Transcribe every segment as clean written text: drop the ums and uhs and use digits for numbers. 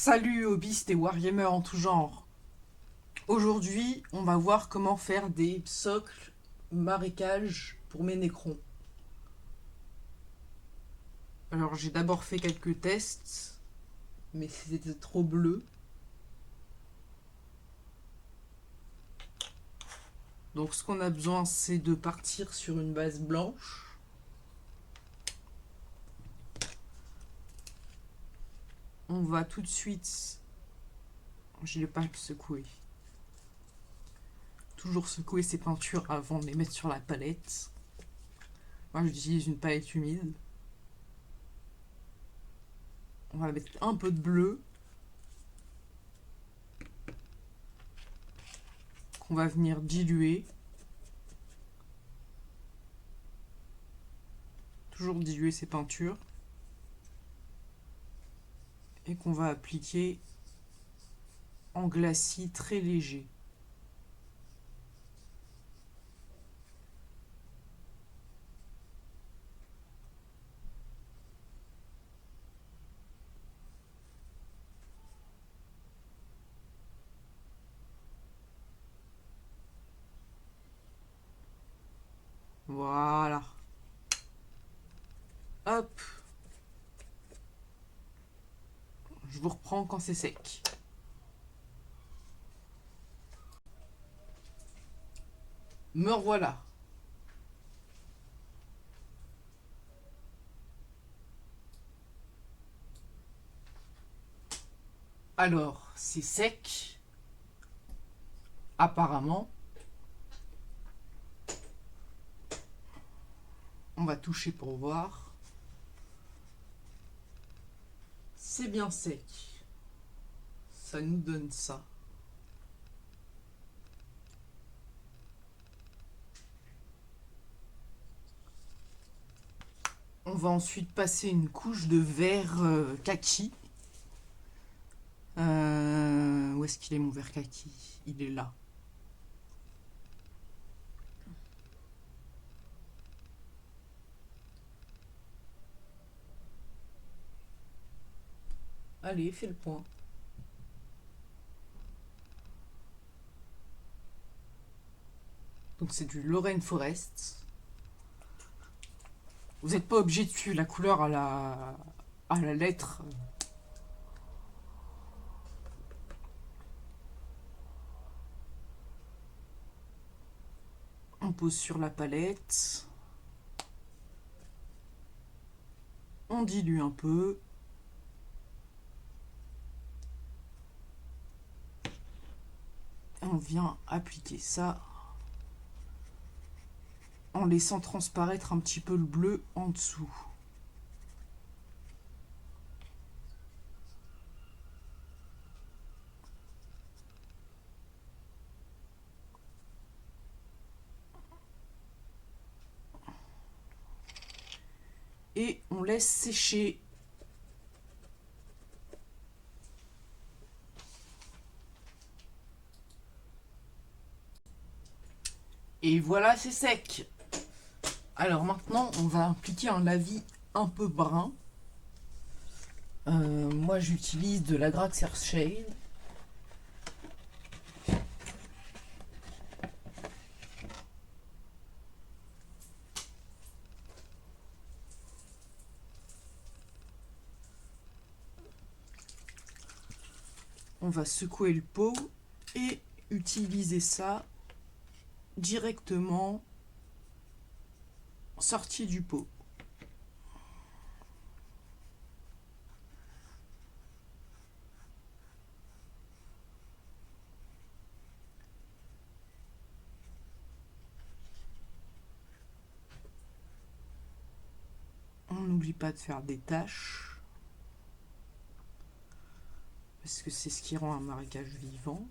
Salut hobbyistes et wargamers en tout genre. Aujourd'hui, on va voir comment faire des socles marécages pour mes nécrons. Alors j'ai d'abord fait quelques tests, mais c'était trop bleu. Donc ce qu'on a besoin, c'est de partir sur une base blanche. On va tout de suite... Je ne l'ai pas secoué. Toujours secouer ces peintures avant de les mettre sur la palette. Moi j'utilise une palette humide. On va mettre un peu de bleu. Qu'on va venir diluer. Toujours diluer ces peintures. Et qu'on va appliquer en glacis très léger. Voilà. Hop. Je vous reprends quand c'est sec. Me revoilà. Alors, c'est sec. Apparemment. On va toucher pour voir. C'est bien sec. Ça nous donne ça. On va ensuite passer une couche de verre kaki. Où est-ce qu'il est mon verre kaki? Il est là. Allez, fais le point. Donc c'est du Lorraine Forest. Vous n'êtes pas obligé de suivre la couleur à la lettre. On pose sur la palette. On dilue un peu. On vient appliquer ça en laissant transparaître un petit peu le bleu en dessous. Et on laisse sécher. Et voilà, c'est sec. Alors maintenant, on va appliquer un lavis un peu brun. Moi, j'utilise de la Grax Earthshade. On va secouer le pot et utiliser ça directement sorti du pot. On n'oublie pas de faire des taches, parce que c'est ce qui rend un marécage vivant.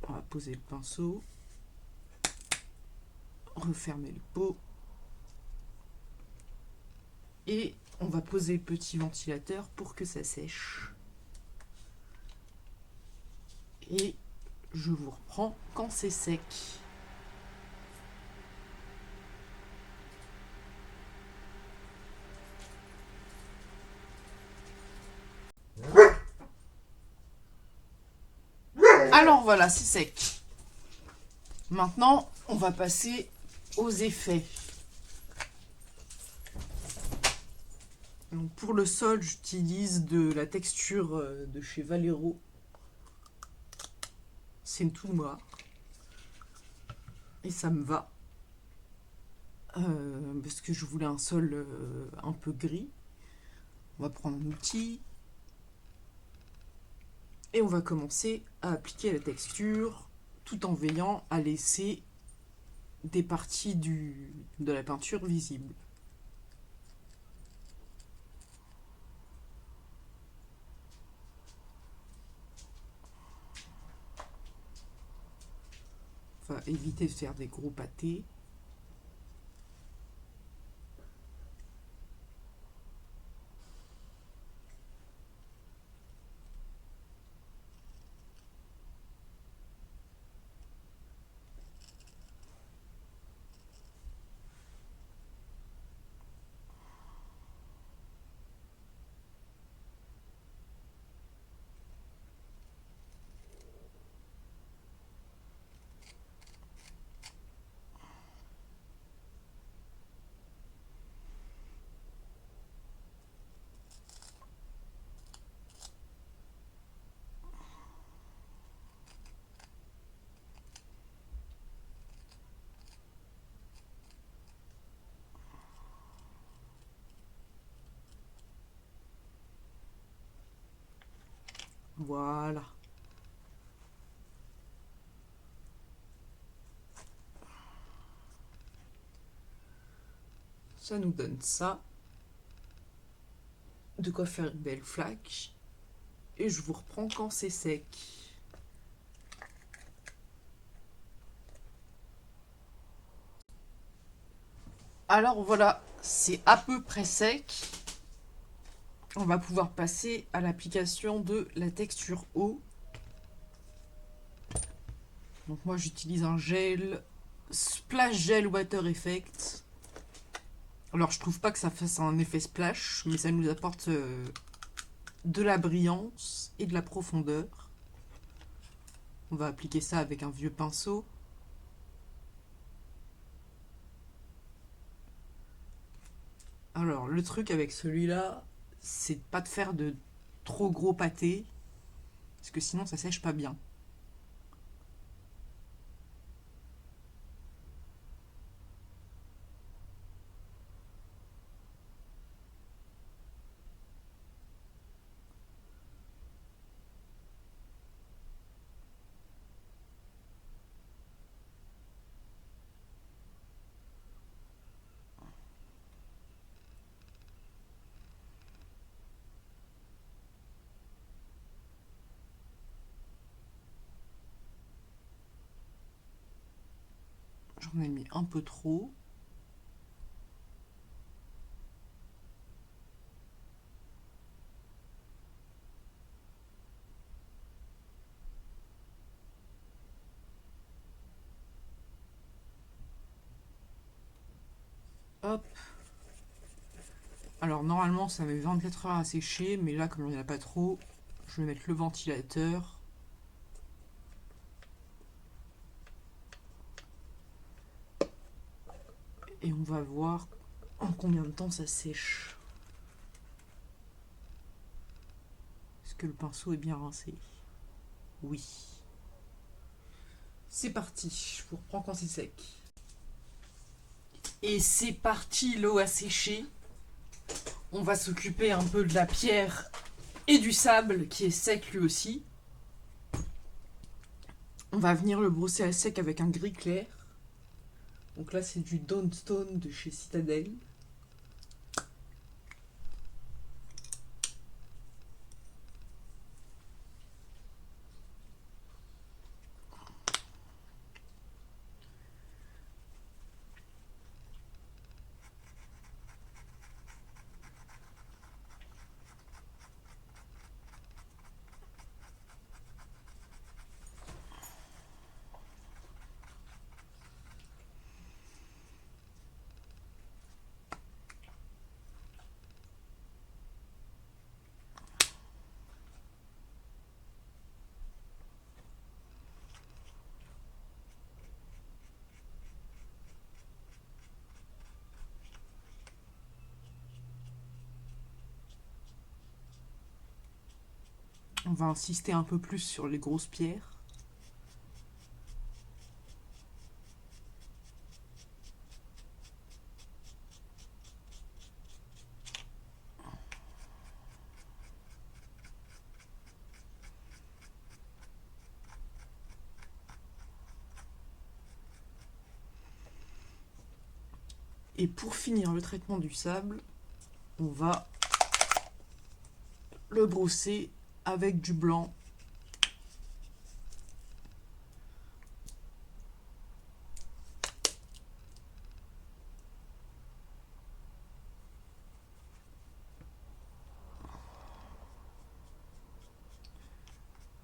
On va poser le pinceau, refermer le pot, et on va poser le petit ventilateur pour que ça sèche. Et je vous reprends quand c'est sec. Alors voilà, c'est sec. Maintenant, on va passer aux effets. Donc pour le sol, j'utilise de la texture de chez Valero. C'est tout noir. Et ça me va. Parce que je voulais un sol un peu gris. On va prendre un outil. Et on va commencer à appliquer la texture tout en veillant à laisser des parties de la peinture visibles. On va éviter de faire des gros pâtés. Voilà. Ça nous donne ça. De quoi faire une belle flaque. Et je vous reprends quand c'est sec. Alors voilà, c'est à peu près sec. On va pouvoir passer à l'application de la texture eau. Donc moi j'utilise un gel Splash Gel Water Effect. Alors je trouve pas que ça fasse un effet splash, mais ça nous apporte de la brillance et de la profondeur. On va appliquer ça avec un vieux pinceau. Alors le truc avec celui-là, c'est pas de faire de trop gros pâtés, parce que sinon ça sèche pas bien. J'en ai mis un peu trop. Hop. Alors normalement ça met 24 heures à sécher, mais là comme il n'y en a pas trop, je vais mettre le ventilateur. Et on va voir en combien de temps ça sèche. Est-ce que le pinceau est bien rincé? Oui. C'est parti, je vous reprends quand c'est sec. Et c'est parti, l'eau a séché. On va s'occuper un peu de la pierre et du sable qui est sec lui aussi. On va venir le brosser à sec avec un gris clair. Donc là c'est du Dawn Stone de chez Citadel. On va insister un peu plus sur les grosses pierres. Et pour finir le traitement du sable, on va le brosser avec du blanc.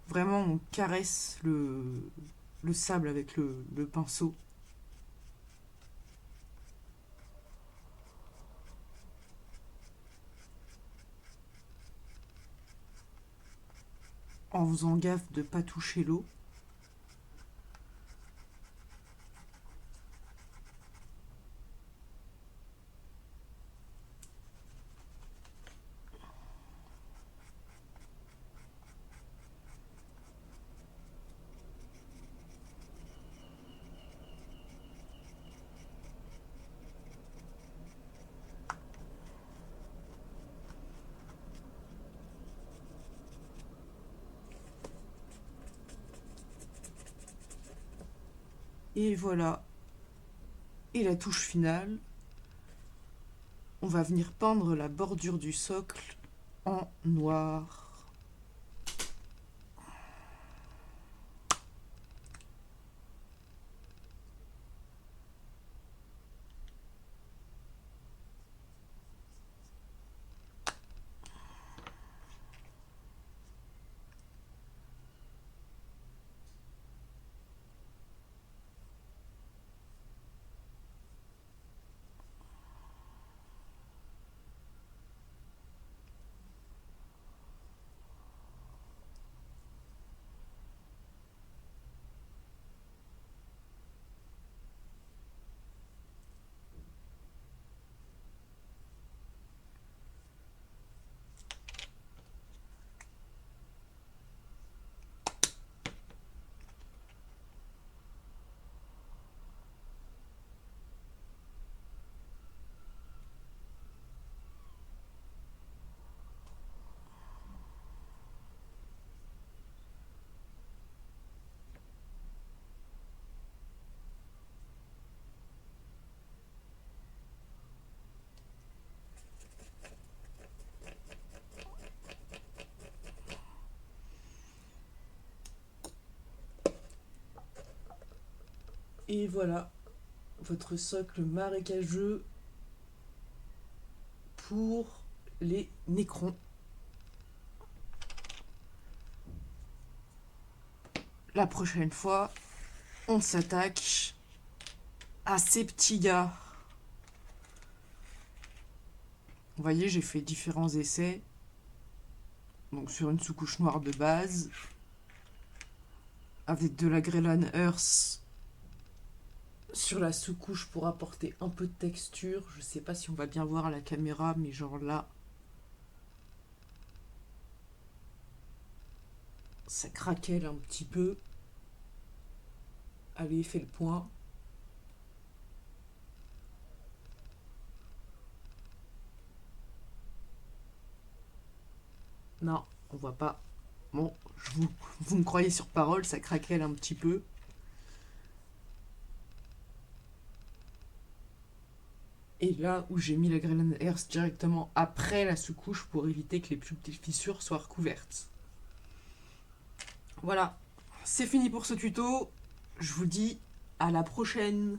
Vraiment, on caresse le sable avec le pinceau. En faisant gaffe de ne pas toucher l'eau. Et voilà. Et la touche finale, on va venir peindre la bordure du socle en noir. Et voilà, votre socle marécageux pour les nécrons. La prochaine fois, on s'attaque à ces petits gars. Vous voyez, j'ai fait différents essais. Donc sur une sous-couche noire de base, avec de la Greylan Earth sur la sous-couche pour apporter un peu de texture. Je sais pas si on va bien voir à la caméra, mais genre là, ça craquelle un petit peu. Allez, fais le point. Non, on voit pas. Bon, vous me croyez sur parole, ça craquelle un petit peu. Et là où j'ai mis la Greylan Earth directement après la sous-couche pour éviter que les plus petites fissures soient recouvertes. Voilà, c'est fini pour ce tuto. Je vous dis à la prochaine.